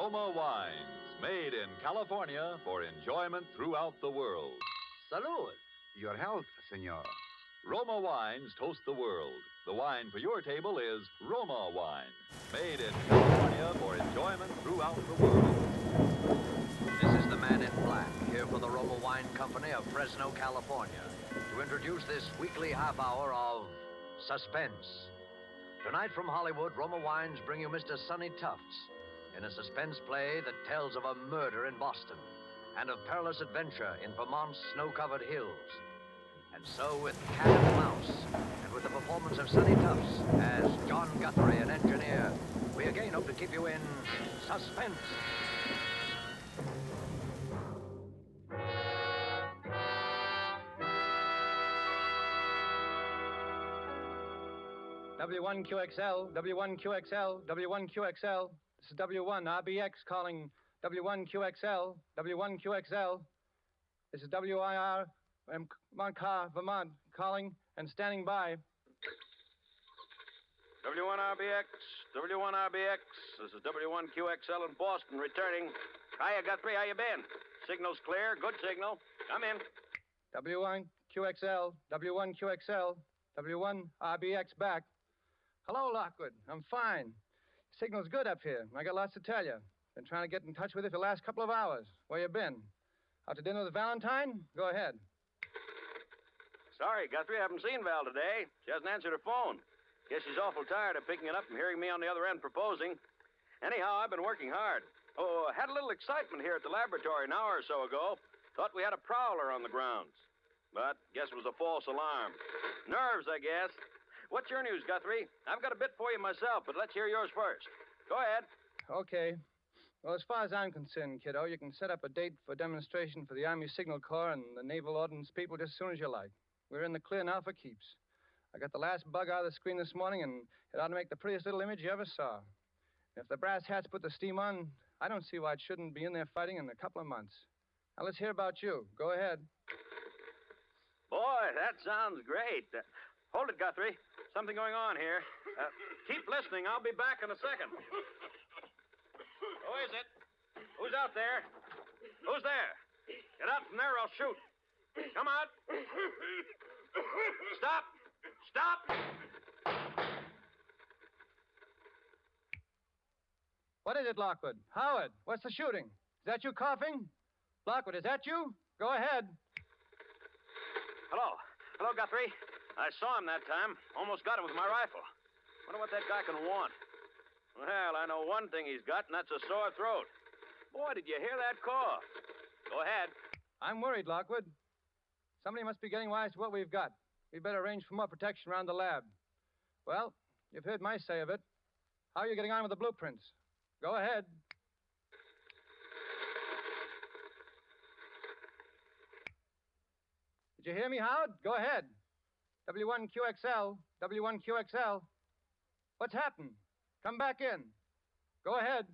Roma wines, made in California for enjoyment throughout the world. Salud. Your health, senor. Roma wines toast the world. The wine for your table is Roma wine, made in California for enjoyment throughout the world. This is the man in black, here for the Roma Wine Company of Fresno, California, to introduce this weekly half hour of Suspense. Tonight from Hollywood, Roma Wines bring you Mr. Sonny Tufts in a suspense play that tells of a murder in Boston and of perilous adventure in Vermont's snow-covered hills. And so with Cat and Mouse, and with the performance of Sonny Tufts as John Guthrie, an engineer, we again hope to keep you in suspense. W1QXL, W1QXL, W1QXL. This is W1RBX calling W1QXL, W1QXL. This is WIR, Montcar, Vermont, calling and standing by. W1RBX, W1RBX. This is W1QXL in Boston, returning. Hiya, Guthrie, how you been? Signal's clear, good signal. Come in. W1QXL, W1QXL, W1RBX back. Hello, Lockwood. I'm fine. Signal's good up here. I got lots to tell you. Been trying to get in touch with you for the last couple of hours. Where you been? Out to dinner with Valentine? Go ahead. Sorry, Guthrie, I haven't seen Val today. She hasn't answered her phone. Guess she's awful tired of picking it up and hearing me on the other end proposing. Anyhow, I've been working hard. Oh, had a little excitement here at the laboratory an hour or so ago. Thought we had a prowler on the grounds. But guess it was a false alarm. Nerves, I guess. What's your news, Guthrie? I've got a bit for you myself, but let's hear yours first. Go ahead. Okay. Well, as far as I'm concerned, kiddo, you can set up a date for demonstration for the Army Signal Corps and the Naval Ordnance people just as soon as you like. We're in the clear now for keeps. I got the last bug out of the screen this morning, and it ought to make the prettiest little image you ever saw. If the brass hats put the steam on, I don't see why it shouldn't be in there fighting in a couple of months. Now, let's hear about you. Go ahead. Boy, that sounds great. Hold it, Guthrie. Something going on here. Keep listening. I'll be back in a second. Who is it? Who's out there? Who's there? Get out from there or I'll shoot. Come out. Stop. Stop. What is it, Lockwood? Howard, what's the shooting? Is that you coughing? Lockwood, is that you? Go ahead. Hello. Hello, Guthrie. I saw him that time. Almost got him with my rifle. Wonder what that guy can want. Well, I know one thing he's got, and that's a sore throat. Boy, did you hear that cough? Go ahead. I'm worried, Lockwood. Somebody must be getting wise to what we've got. We'd better arrange for more protection around the lab. Well, you've heard my say of it. How are you getting on with the blueprints? Go ahead. Did you hear me, Howard? Go ahead. W1QXL, W1QXL. What's happened? Come back in. Go ahead.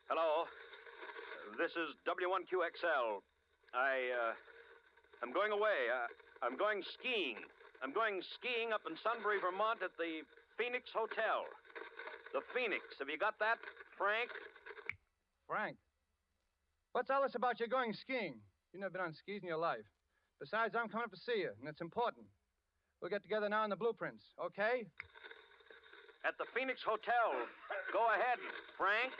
Hello. This is W1QXL. I'm going away. I'm going skiing. I'm going skiing up in Sunbury, Vermont at the Phoenix Hotel. The Phoenix. Have you got that, Frank? Frank? What's all this about you going skiing? You've never been on skis in your life. Besides, I'm coming up to see you, and it's important. We'll get together now in the blueprints, okay? At the Phoenix Hotel. Go ahead, Frank.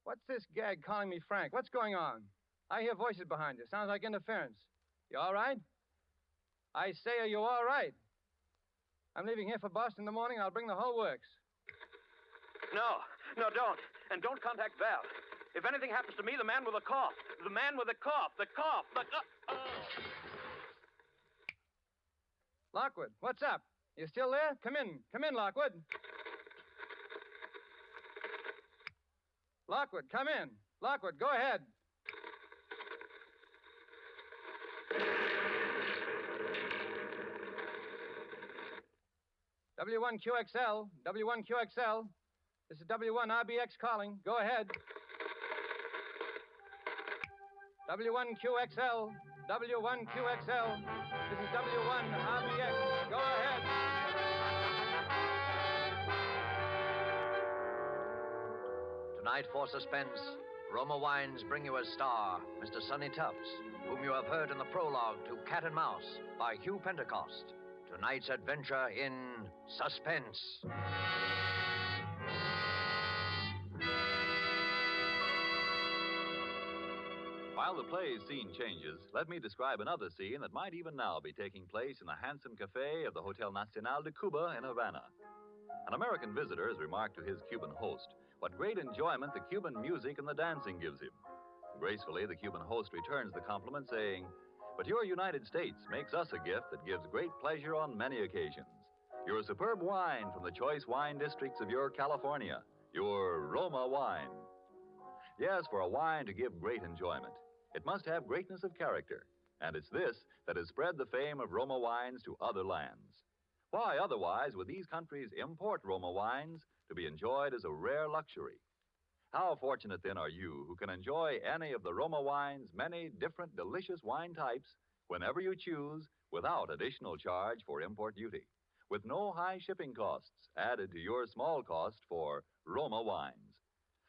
What's this gag calling me Frank? What's going on? I hear voices behind you. Sounds like interference. You all right? I say, are you all right? I'm leaving here for Boston in the morning. I'll bring the whole works. No, don't. And don't contact Val. If anything happens to me, the man with the cough. The man with the cough. The cough. Lockwood, what's up? You still there? Come in. Come in, Lockwood. Lockwood, come in. Lockwood, go ahead. W1QXL, W1QXL. This is W1RBX calling. Go ahead. W1QXL, W1QXL. This is W1RBX. Go ahead. Tonight for Suspense, Roma Wines bring you as star Mr. Sonny Tufts, whom you have heard in the prologue to Cat and Mouse by Hugh Pentecost. Tonight's adventure in Suspense. While the play's scene changes, let me describe another scene that might even now be taking place in the handsome cafe of the Hotel Nacional de Cuba in Havana. An American visitor has remarked to his Cuban host what great enjoyment the Cuban music and the dancing gives him. Gracefully, the Cuban host returns the compliment, saying, "But your United States makes us a gift that gives great pleasure on many occasions. Your superb wine from the choice wine districts of your California, your Roma wine." Yes, for a wine to give great enjoyment, it must have greatness of character, and it's this that has spread the fame of Roma wines to other lands. Why, otherwise, would these countries import Roma wines to be enjoyed as a rare luxury? How fortunate, then, are you who can enjoy any of the Roma wine's many different delicious wine types whenever you choose without additional charge for import duty, with no high shipping costs added to your small cost for Roma wines.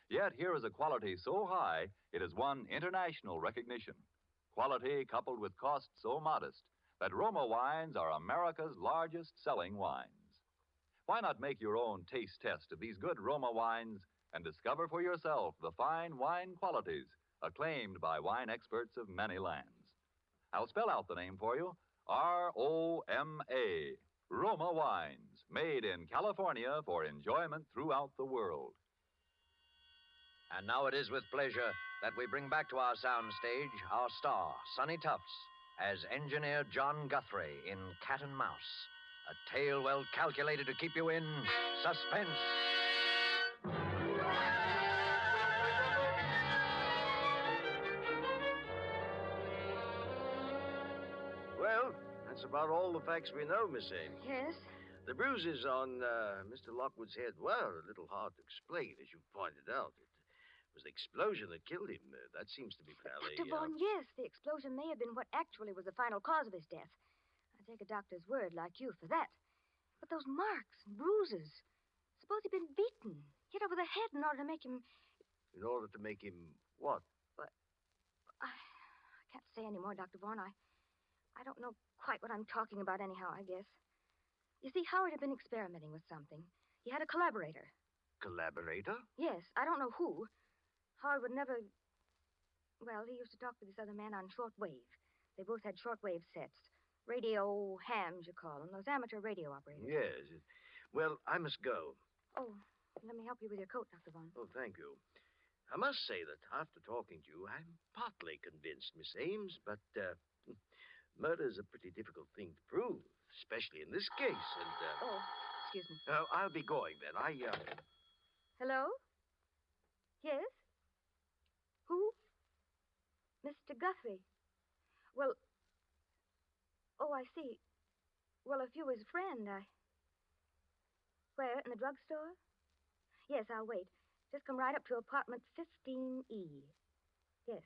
Yet here is a quality so high it has won international recognition. Quality coupled with cost so modest that Roma wines are America's largest selling wines. Why not make your own taste test of these good Roma wines and discover for yourself the fine wine qualities acclaimed by wine experts of many lands? I'll spell out the name for you. R-O-M-A. Roma wines, made in California for enjoyment throughout the world. And now it is with pleasure that we bring back to our soundstage our star, Sonny Tufts, as engineer John Guthrie in Cat and Mouse, a tale well calculated to keep you in suspense. Well, that's about all the facts we know, Miss Ames. Yes? The bruises on Mr. Lockwood's head were a little hard to explain, as you pointed out. It was the explosion that killed him. That seems to be fairly... Dr. Vaughn, yes, the explosion may have been what actually was the final cause of his death. I take a doctor's word like you for that. But those marks and bruises, suppose he'd been beaten, hit over the head in order to make him... In order to make him what? I can't say any more, Dr. Vaughn. I don't know quite what I'm talking about anyhow, I guess. You see, Howard had been experimenting with something. He had a collaborator. Collaborator? Yes, I don't know who. Howard would never... Well, he used to talk to this other man on shortwave. They both had shortwave sets. Radio hams, you call them. Those amateur radio operators. Yes. Well, I must go. Oh, let me help you with your coat, Dr. Vaughn. Oh, thank you. I must say that after talking to you, I'm partly convinced, Miss Ames, but murder's a pretty difficult thing to prove, especially in this case, and... Oh, excuse me. I'll be going, then. Hello? Yes? Who? Mr. Guthrie. Well... Oh, I see. Well, if you was a friend, Where, in the drugstore? Yes, I'll wait. Just come right up to apartment 15E. Yes.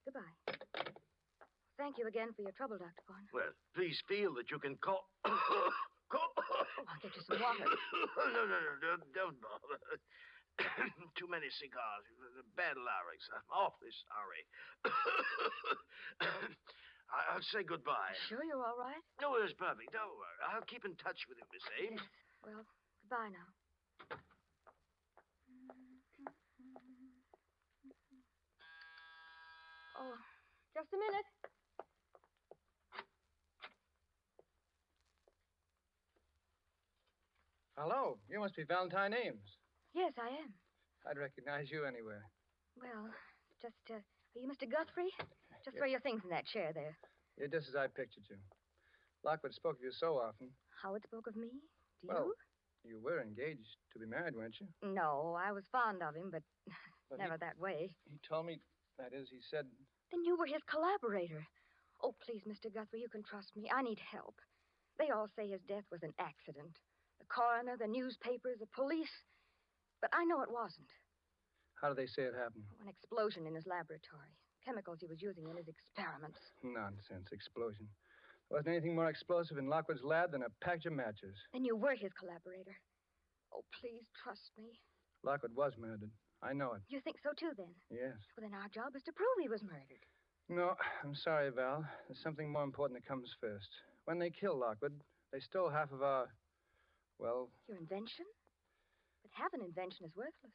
Goodbye. Thank you again for your trouble, Dr. Vaughn. Well, please feel that you can call... Oh, I'll get you some water. No, don't bother. Too many cigars. Bad larynx. I'm awfully sorry. I'll say goodbye. Sure you're all right? No, it's perfect. Don't worry. I'll keep in touch with you, Miss Ames. Yes. Well, goodbye now. Oh, just a minute. Hello. You must be Valentine Ames. Yes, I am. I'd recognize you anywhere. Well, just, are you Mr. Guthrie? Just throw your things in that chair there. You're just as I pictured you. Lockwood spoke of you so often. Howard spoke of me? Do you? Well, you were engaged to be married, weren't you? No, I was fond of him, but never he- that way. He told me, that is, he said... Then you were his collaborator. Oh, please, Mr. Guthrie, you can trust me. I need help. They all say his death was an accident. The coroner, the newspapers, the police. But I know it wasn't. How do they say it happened? An explosion in his laboratory. Chemicals he was using in his experiments. Nonsense. Explosion. There wasn't anything more explosive in Lockwood's lab than a package of matches. Then you were his collaborator. Oh, please trust me. Lockwood was murdered. I know it. You think so, too, then? Yes. Well, then our job is to prove he was murdered. No, I'm sorry, Val. There's something more important that comes first. When they killed Lockwood, they stole half of our, well... Your invention? But half an invention is worthless.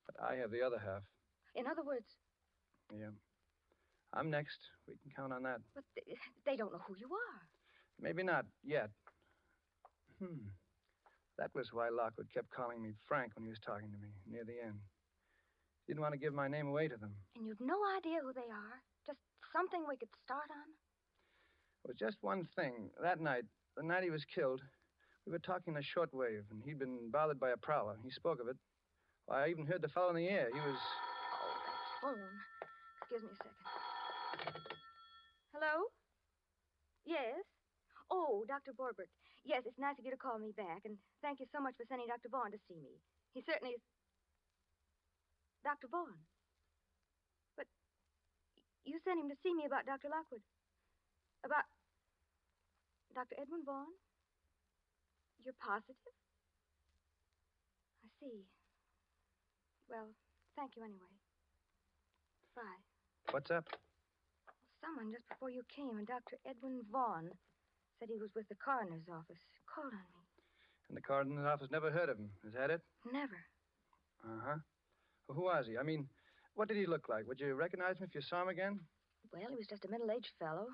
But I have the other half. In other words... Yeah. I'm next. We can count on that. But they don't know who you are. Maybe not yet. That was why Lockwood kept calling me Frank when he was talking to me near the end. He didn't want to give my name away to them. And you've no idea who they are? Just something we could start on? It was just one thing. That night, the night he was killed, we were talking the shortwave, and he'd been bothered by a prowler. He spoke of it. Why, I even heard the fellow in the air. He was... Oh, that phone. Excuse me a second. Hello? Yes? Oh, Dr. Borbert. Yes, it's nice of you to call me back, and thank you so much for sending Dr. Vaughn to see me. He certainly is... Dr. Vaughn? But you sent him to see me about Dr. Lockwood. About Dr. Edwin Vaughn? You're positive? I see. Well, thank you anyway. Bye. What's up? Someone just before you came, and Dr. Edwin Vaughn said he was with the coroner's office. Called on me. And the coroner's office never heard of him. Is that it? Never. Uh-huh. Well, who was he? I mean, what did he look like? Would you recognize him if you saw him again? Well, he was just a middle-aged fellow.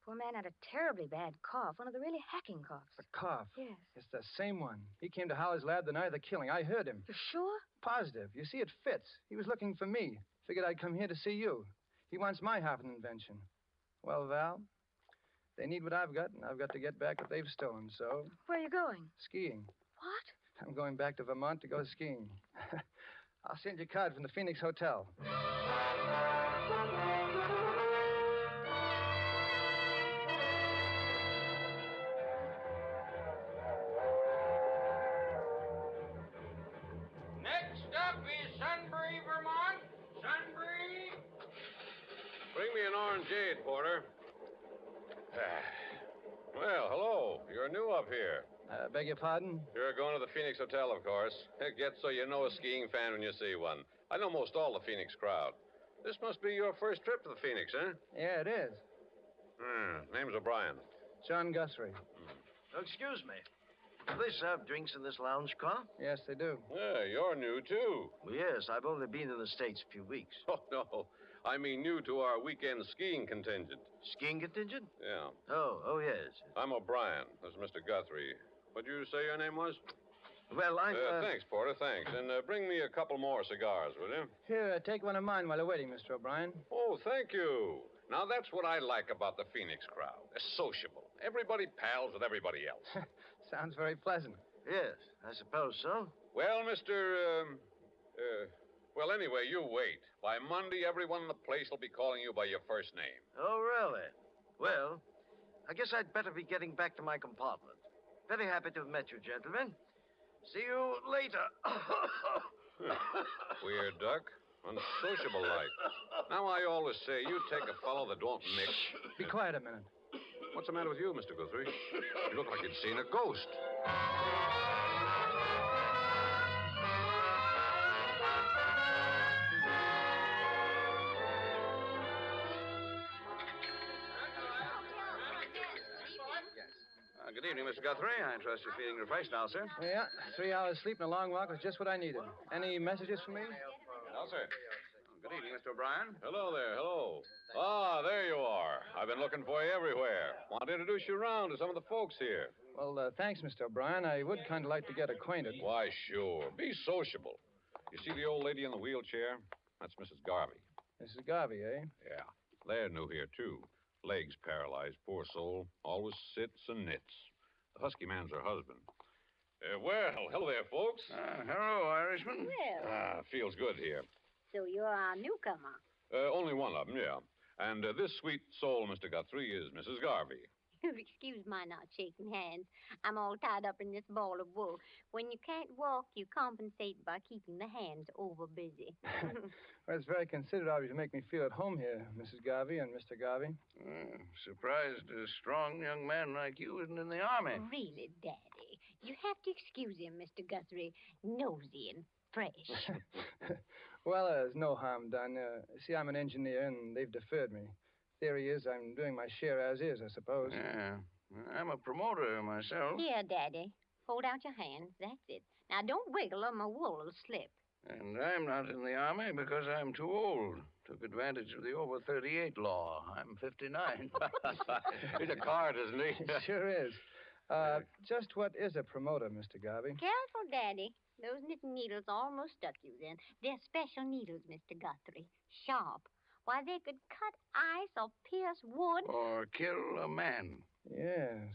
Poor man had a terribly bad cough, one of the really hacking coughs. A cough? Yes. It's the same one. He came to Howard's lab the night of the killing. I heard him. You're sure? Positive. You see, it fits. He was looking for me. Figured I'd come here to see you. He wants my half an invention. Well, Val, they need what I've got, and I've got to get back what they've stolen, so... Where are you going? Skiing. What? I'm going back to Vermont to go skiing. I'll send you a card from the Phoenix Hotel. Next up is Sunbury, Vermont. Sunbury. Bring me an orangeade, Porter. Well, hello. You're new up here. Beg your pardon? You're going to the Phoenix Hotel, of course. Get so you know a skiing fan when you see one. I know most all the Phoenix crowd. This must be your first trip to the Phoenix, huh? Yeah, it is. Name's O'Brien. John Guthrie. Oh, excuse me. Do they serve drinks in this lounge car? Yes, they do. Yeah, you're new, too. Well, yes, I've only been in the States a few weeks. Oh, no. I mean new to our weekend skiing contingent. Skiing contingent? Yeah. Oh, yes. I'm O'Brien. This is Mr. Guthrie. What'd you say your name was? Well, I'm... Thanks, Porter, thanks. And bring me a couple more cigars, will you? Here, take one of mine while you're waiting, Mr. O'Brien. Oh, thank you. Now, that's what I like about the Phoenix crowd. They're sociable. Everybody pals with everybody else. Sounds very pleasant. Yes, I suppose so. Well, well, anyway, you wait. By Monday, everyone in the place will be calling you by your first name. Oh, really? Well, I guess I'd better be getting back to my compartment. Very happy to have met you, gentlemen. See you later. Weird duck. Unsociable like. Now, I always say, you take a fellow that don't mix. Be quiet a minute. What's the matter with you, Mr. Guthrie? You look like you'd seen a ghost. Good evening, Mr. Guthrie. I trust you're feeling refreshed now, sir. Yeah, 3 hours sleep and a long walk was just what I needed. Any messages for me? No, sir. Good evening, Mr. O'Brien. Hello there, hello. Ah, there you are. I've been looking for you everywhere. Want to introduce you around to some of the folks here. Well, thanks, Mr. O'Brien. I would kind of like to get acquainted. Why, sure. Be sociable. You see the old lady in the wheelchair? That's Mrs. Garvey. Mrs. Garvey, eh? Yeah. They're new here, too. Legs paralyzed, poor soul. Always sits and knits. The husky man's her husband. Well, hello there, folks. Hello, Irishman. Well, Feels good here. so you're our newcomer. Only one of them, yeah. And this sweet soul, Mr. Guthrie, is Mrs. Garvey. You'll excuse my not shaking hands. I'm all tied up in this ball of wool. When you can't walk, you compensate by keeping the hands over busy. Well, it's very considerate of you to make me feel at home here, Mrs. Garvey and Mr. Garvey. Surprised a strong young man like you isn't in the army. Really, Daddy, you have to excuse him, Mr. Guthrie. Nosy and fresh. Well, there's no harm done. See, I'm an engineer, and they've deferred me. Theory is I'm doing my share as is, I suppose. Yeah. I'm a promoter myself. Here, Daddy. Hold out your hands. That's it. Now, don't wiggle or my wool will slip. And I'm not in the Army because I'm too old. Took advantage of the over 38 law. I'm 59. He's a card, isn't he? Sure is. Just what is a promoter, Mr. Garvey? Careful, Daddy. Those knitting needles almost stuck you then. They're special needles, Mr. Guthrie. Sharp. Why, they could cut ice or pierce wood. Or kill a man. Yes.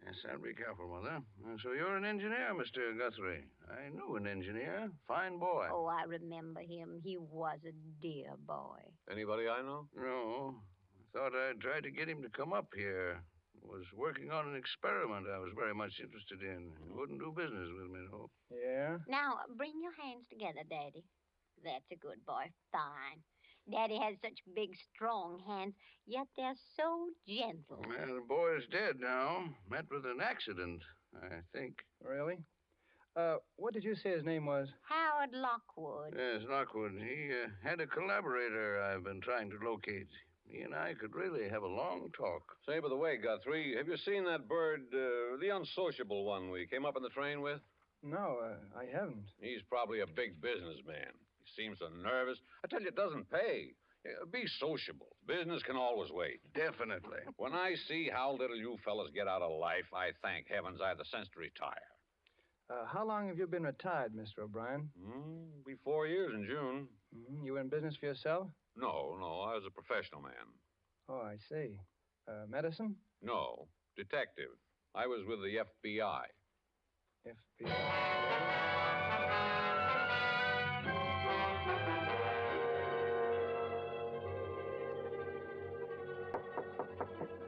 Yes, I'll be careful, Mother. So you're an engineer, Mr. Guthrie. I knew an engineer. Fine boy. Oh, I remember him. He was a dear boy. Anybody I know? No. I thought I'd try to get him to come up here. Was working on an experiment I was very much interested in. He wouldn't do business with me, though. Yeah? Now, bring your hands together, Daddy. That's a good boy. Fine. Daddy has such big, strong hands, yet they're so gentle. Well, the boy's dead now. Met with an accident, I think. Really? What did you say his name was? Howard Lockwood. Yes, Lockwood. He had a collaborator I've been trying to locate. He and I could really have a long talk. Say, by the way, Guthrie, have you seen that bird, the unsociable one we came up in the train with? No, I haven't. He's probably a big businessman. He seems so nervous. I tell you, it doesn't pay. Be sociable. Business can always wait. Definitely. When I see how little you fellas get out of life, I thank heavens I have the sense to retire. How long have you been retired, Mr. O'Brien? Be 4 years in June. You were in business for yourself? No, I was a professional man. Oh, I see. Medicine? No, detective. I was with the FBI. FBI.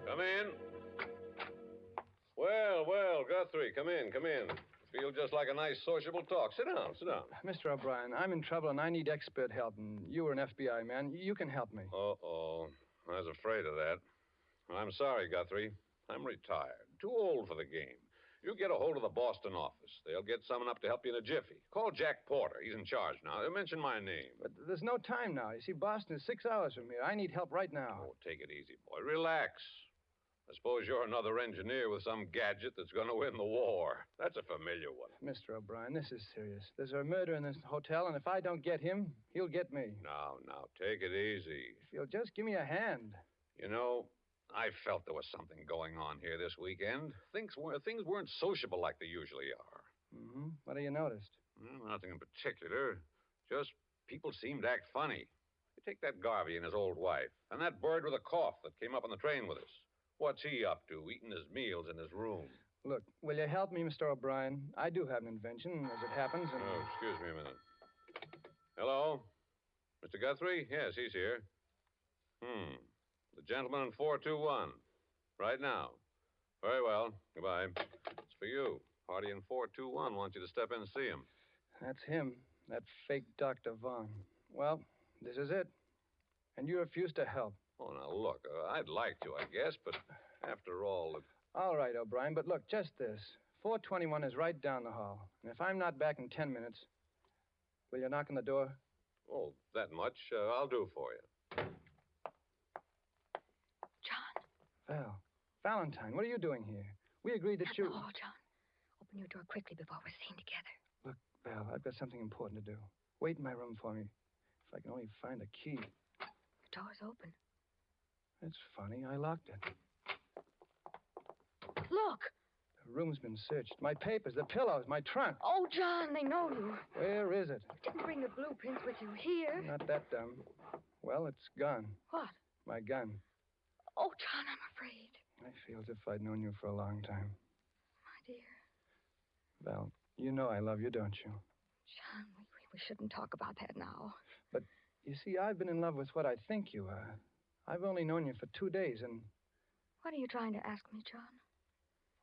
Come in. Well, Guthrie, come in. Feel just like a nice sociable talk. Sit down. Mr. O'Brien, I'm in trouble and I need expert help, and you were an FBI man. You can help me. Uh-oh. I was afraid of that. I'm sorry, Guthrie. I'm retired. Too old for the game. You get a hold of the Boston office. They'll get someone up to help you in a jiffy. Call Jack Porter. He's in charge now. They'll mention my name. But there's no time now. You see, Boston is 6 hours from here. I need help right now. Oh, take it easy, boy. Relax. I suppose you're another engineer with some gadget that's going to win the war. That's a familiar one. Mr. O'Brien, this is serious. There's a murder in this hotel, and if I don't get him, he'll get me. Now, take it easy. If you'll just give me a hand. You know, I felt there was something going on here this weekend. Things weren't sociable like they usually are. What have you noticed? Well, nothing in particular. Just people seemed to act funny. You take that Garvey and his old wife, and that bird with a cough that came up on the train with us. What's he up to, eating his meals in his room? Look, will you help me, Mr. O'Brien? I do have an invention, as it happens, and... Oh, excuse me a minute. Hello? Mr. Guthrie? Yes, he's here. The gentleman in 421. Right now. Very well. Goodbye. It's for you. Party in 421 wants you to step in and see him. That's him, that fake Dr. Vaughn. Well, this is it. And you refuse to help. Oh, now, look, I'd like to, I guess, but after all... All right, O'Brien, but look, just this. 421 is right down the hall. And if I'm not back in 10 minutes, will you knock on the door? Oh, that much I'll do for you. John. Val. Valentine, what are you doing here? We agreed that you... Oh, John. Open your door quickly before we're seen together. Look, Val, I've got something important to do. Wait in my room for me. If I can only find a key. The door's open. It's funny. I locked it. Look. The room's been searched. My papers, the pillows, my trunk. Oh, John, they know you. Where is it? You didn't bring the blueprints with you here. Not that dumb. Well, it's gone. What? My gun. Oh, John, I'm afraid. I feel as if I'd known you for a long time. My dear. Val, you know I love you, don't you? John, we shouldn't talk about that now. But, you see, I've been in love with what I think you are. I've only known you for 2 days, and... What are you trying to ask me, John?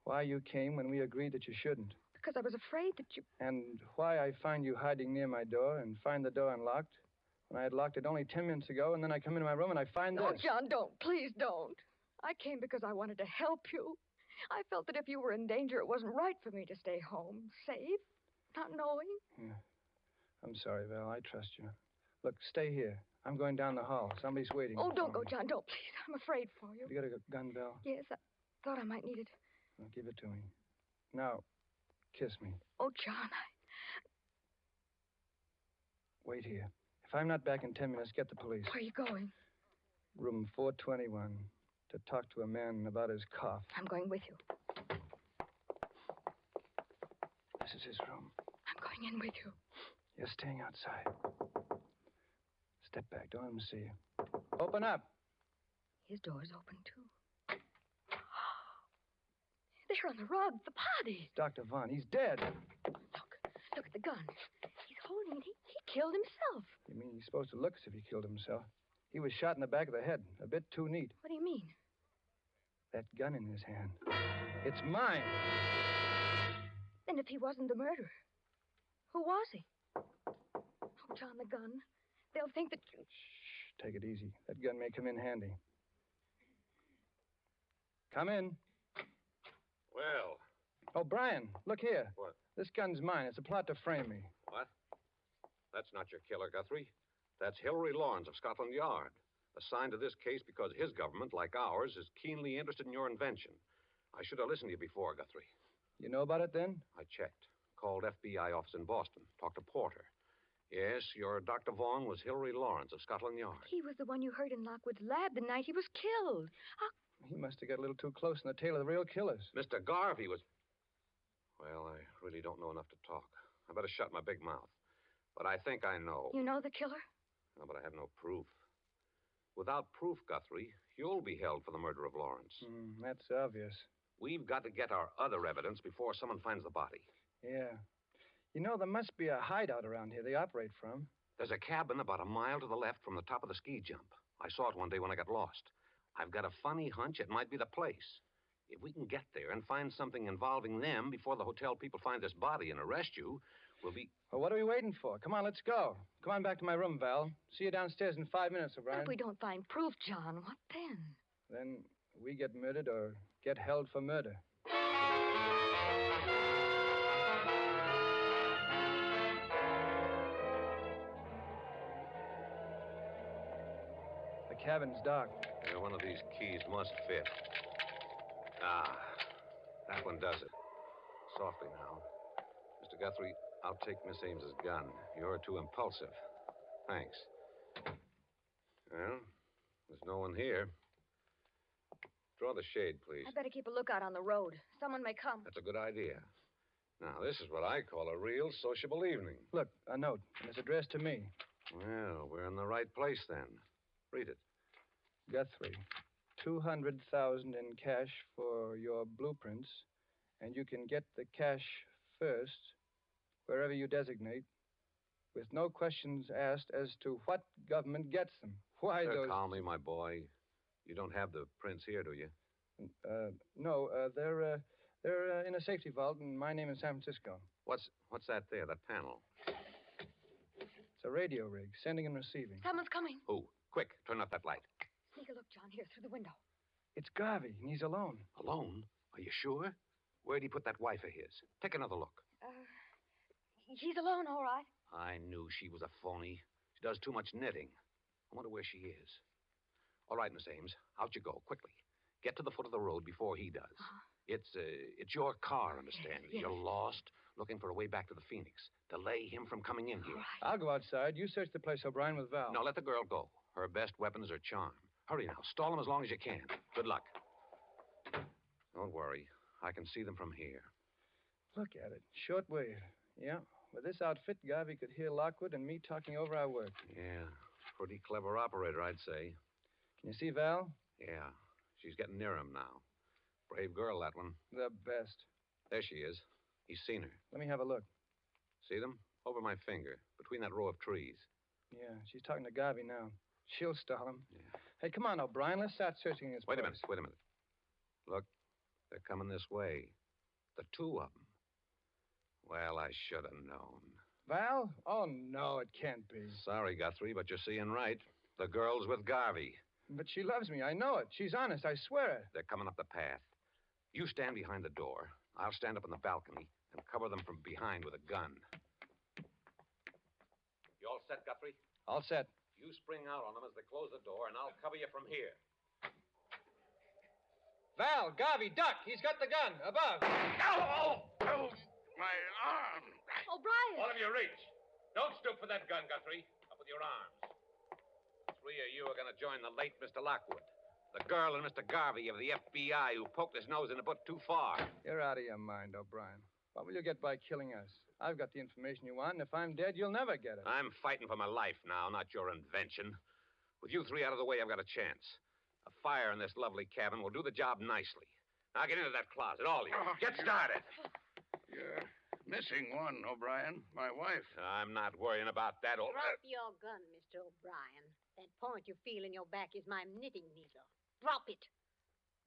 Why you came when we agreed that you shouldn't. Because I was afraid that you... And why I find you hiding near my door and find the door unlocked when I had locked it only 10 minutes ago, and then I come into my room and I find this. Oh, John, don't. Please don't. I came because I wanted to help you. I felt that if you were in danger, it wasn't right for me to stay home, safe, not knowing. Yeah. I'm sorry, Val. I trust you. Look, stay here. I'm going down the hall. Somebody's waiting. Oh, don't for go, me. John. Don't, please. I'm afraid for you. You got a gun, Val? Yes, I thought I might need it. Well, give it to me. Now, kiss me. Oh, John, Wait here. If I'm not back in 10 minutes, get the police. where are you going? Room 421. To talk to a man about his cough. I'm going with you. This is his room. I'm going in with you. You're staying outside. Step back. Don't let him see you. Open up. His door's open, too. They're on the rug. The body. Dr. Vaughn. He's dead. Look at the gun. He's holding it. He killed himself. You mean he's supposed to look as if he killed himself? He was shot in the back of the head. A bit too neat. What do you mean? That gun in his hand. It's mine. Then if he wasn't the murderer, who was he? Oh, John, the gun. They'll think that you... Shh, take it easy. That gun may come in handy. Come in. Well. Oh, Brian, look here. What? This gun's mine. It's a plot to frame me. What? That's not your killer, Guthrie. That's Hilary Lawrence of Scotland Yard, assigned to this case because his government, like ours, is keenly interested in your invention. I should have listened to you before, Guthrie. You know about it then? I checked. Called FBI office in Boston. Talked to Porter. Yes, your Dr. Vaughan was Hilary Lawrence of Scotland Yard. He was the one you heard in Lockwood's lab the night he was killed. He must have got a little too close in the tail of the real killers. Mr. Garvey was... Well, I really don't know enough to talk. I better shut my big mouth. But I think I know. You know the killer? No, but I have no proof. Without proof, Guthrie, you'll be held for the murder of Lawrence. That's obvious. We've got to get our other evidence before someone finds the body. Yeah. You know, there must be a hideout around here they operate from. There's a cabin about a mile to the left from the top of the ski jump. I saw it one day when I got lost. I've got a funny hunch it might be the place. If we can get there and find something involving them before the hotel people find this body and arrest you, we'll be... Well, what are we waiting for? Come on, let's go. Come on back to my room, Val. See you downstairs in 5 minutes, O'Brien. If we don't find proof, John, what then? Then we get murdered or get held for murder. The cabin's dark. Yeah, one of these keys must fit. Ah, that one does it. Softly now. Mr. Guthrie, I'll take Miss Ames's gun. You're too impulsive. Thanks. Well, there's no one here. Draw the shade, please. I better keep a lookout on the road. Someone may come. That's a good idea. Now, this is what I call a real sociable evening. Look, a note. And it's addressed to me. Well, we're in the right place then. Read it. Guthrie, 200,000 in cash for your blueprints, and you can get the cash first, wherever you designate, with no questions asked as to what government gets them. Why those... Calmly, my boy. You don't have the prints here, do you? No, they're in a safety vault, and my name is San Francisco. What's that there, that panel? It's a radio rig, sending and receiving. Someone's coming. Who? Quick, turn up that light. Sneak a look, John, here, through the window. It's Garvey, and he's alone. Alone? Are you sure? Where'd he put that wife of his? Take another look. He's alone, all right. I knew she was a phony. She does too much knitting. I wonder where she is. All right, Miss Ames, out you go, quickly. Get to the foot of the road before he does. It's your car, understand? Yes. You're lost, looking for a way back to the Phoenix. Delay him from coming in here. All right. I'll go outside. You search the place, O'Brien, with Val. No, let the girl go. Her best weapon is her charm. Hurry now. Stall them as long as you can. Good luck. Don't worry. I can see them from here. Look at it. Short wave. Yeah. With this outfit, Garvey could hear Lockwood and me talking over our work. Yeah. Pretty clever operator, I'd say. Can you see Val? Yeah. She's getting near him now. Brave girl, that one. The best. There she is. He's seen her. Let me have a look. See them? Over my finger, between that row of trees. Yeah, she's talking to Garvey now. She'll stall him. Yeah. Hey, come on, O'Brien. Let's start searching this Wait a place. minute. Look, they're coming this way. The two of them. Well, I should have known. Val? Oh, no, it can't be. Sorry, Guthrie, but you're seeing right. The girl's with Garvey. But she loves me. I know it. She's honest. I swear it. They're coming up the path. You stand behind the door. I'll stand up on the balcony and cover them from behind with a gun. set, Guthrie? All set. You spring out on them as they close the door, and I'll cover you from here. Val, Garvey, duck. He's got the gun. Above. Oh, my arm. O'Brien. All of you reach. Don't stoop for that gun, Guthrie. Up with your arms. 3 of you are going to join the late Mr. Lockwood. The girl and Mr. Garvey of the FBI who poked his nose in a butt too far. You're out of your mind, O'Brien. What will you get by killing us? I've got the information you want, and if I'm dead, you'll never get it. I'm fighting for my life now, not your invention. With you 3 out of the way, I've got a chance. A fire in this lovely cabin will do the job nicely. Now get into that closet, all of you. Get started. You're missing one, O'Brien. My wife. I'm not worrying about that. Drop your gun, Mr. O'Brien. That point you feel in your back is my knitting needle. Drop it.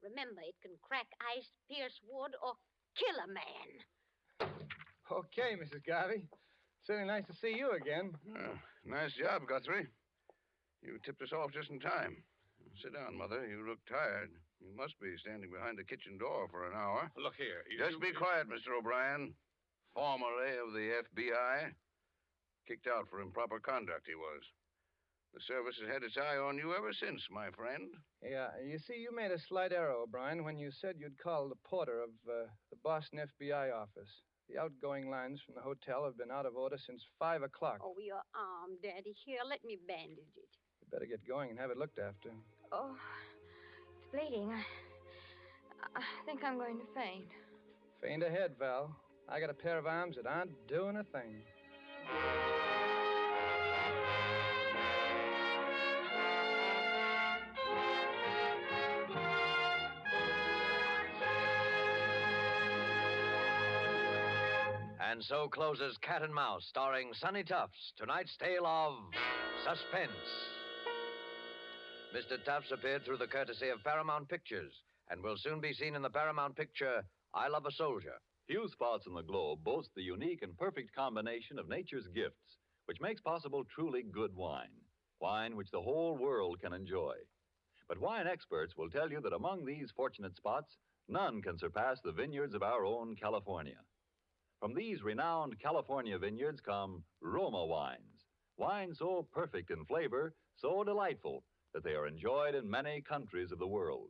Remember, it can crack ice, pierce wood, or kill a man. Okay, Mrs. Garvey. Certainly nice to see you again. Nice job, Guthrie. You tipped us off just in time. Sit down, Mother. You look tired. You must be standing behind the kitchen door for an hour. Look here. Just be quiet, Mr. O'Brien. Formerly of the FBI. Kicked out for improper conduct, he was. The service has had its eye on you ever since, my friend. Yeah, you see, you made a slight error, O'Brien, when you said you'd call the porter of the Boston FBI office. The outgoing lines from the hotel have been out of order since 5 o'clock. Oh, your arm, Daddy. Here, let me bandage it. You better get going and have it looked after. Oh, it's bleeding. I think I'm going to faint. Faint ahead, Val. I got a pair of arms that aren't doing a thing. And so closes Cat and Mouse, starring Sonny Tufts, tonight's tale of Suspense. Mr. Tufts appeared through the courtesy of Paramount Pictures and will soon be seen in the Paramount picture, I Love a Soldier. Few spots in the globe boast the unique and perfect combination of nature's gifts, which makes possible truly good wine. Wine which the whole world can enjoy. But wine experts will tell you that among these fortunate spots, none can surpass the vineyards of our own California. From these renowned California vineyards come Roma wines. Wines so perfect in flavor, so delightful, that they are enjoyed in many countries of the world.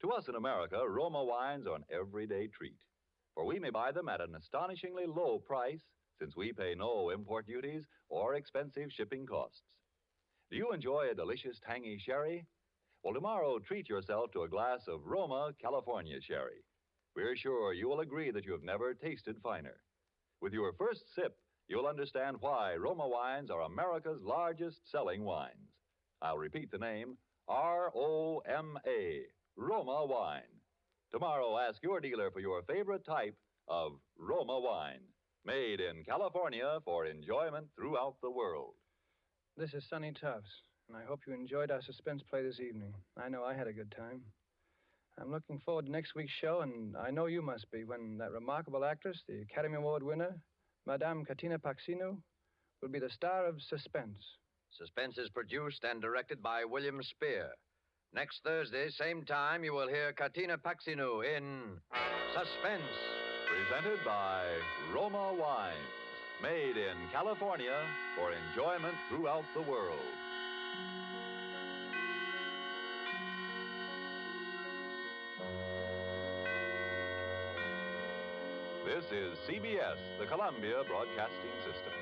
To us in America, Roma wines are an everyday treat, for we may buy them at an astonishingly low price, since we pay no import duties or expensive shipping costs. Do you enjoy a delicious tangy sherry? Well, tomorrow treat yourself to a glass of Roma California sherry. We're sure you will agree that you have never tasted finer. With your first sip, you'll understand why Roma wines are America's largest selling wines. I'll repeat the name, R-O-M-A, Roma wine. Tomorrow, ask your dealer for your favorite type of Roma wine, made in California for enjoyment throughout the world. This is Sonny Tufts, and I hope you enjoyed our suspense play this evening. I know I had a good time. I'm looking forward to next week's show, and I know you must be, when that remarkable actress, the Academy Award winner, Madame Katina Paxinu, will be the star of Suspense. Suspense is produced and directed by William Spear. Next Thursday, same time, you will hear Katina Paxinu in Suspense. Presented by Roma Wines, made in California for enjoyment throughout the world. This is CBS, the Columbia Broadcasting System.